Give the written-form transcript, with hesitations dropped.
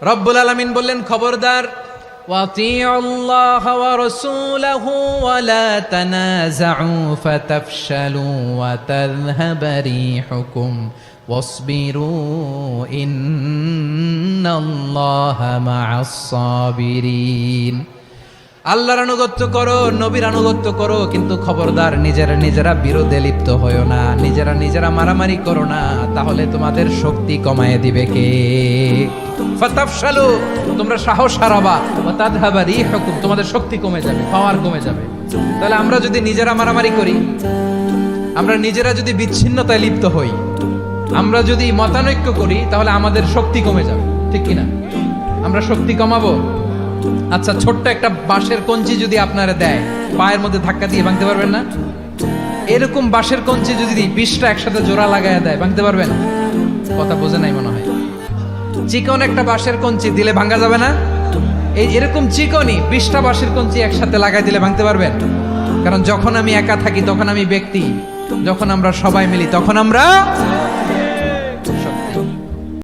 রব্বুল আলামিন বললেন, খবরদার, ওয়াতিউল্লাহ ওয়া রাসূলাহু ওয়া লা তানাযাউ ফাতাফশালু ওয়া তাযহাবা রিহুকুম ওয়াসবিরু ইন্নাল্লাহা মা'আস সাবিরিন। আল্লাহর আনুগত্য করো, নবীর আনুগত্য করো, কিন্তু খবরদার নিজেরা বিরোধে লিপ্ত হয়ো না, নিজেরা মারামারি করো না, তাহলে তোমাদের শক্তি কমায় দিবে কে? ফাতাফশালু, তোমরা সাহস হারাবা, ওয়া তাযহাবা রিহুকুম, তোমাদের শক্তি কমে যাবে, পাওয়ার কমে যাবে। তাহলে আমরা যদি নিজেরা মারামারি করি, আমরা নিজেরা যদি বিচ্ছিন্নতায় লিপ্ত হই, আমরা যদি মতানৈক্য করি, তাহলে আমাদের শক্তি কমে যাবে, ঠিক কিনা? আমরা শক্তি কমাবো। আচ্ছা, ছোট্ট একটা বাঁশের কঞ্চি যদি আপনারা দেয়, পায়ের মধ্যে ধাক্কা দিয়ে ভাঙতে পারবেন না? এরকম বাঁশের কঞ্চি যদি 20টা একসাথে জোড়া লাগায় দেয়, ভাঙতে পারবেন? কথা বোঝে নাই মনে হয়। চিকন একটা বাঁশের কঞ্চি দিলে ভাঙা যাবে না? এরকম চিকনই 20টা বাঁশের কঞ্চি একসাথে লাগাই দিলে ভাঙতে পারবেন? কারণ যখন আমি একা থাকি তখন আমি ব্যক্তি, যখন আমরা সবাই মিলি তখন আমরা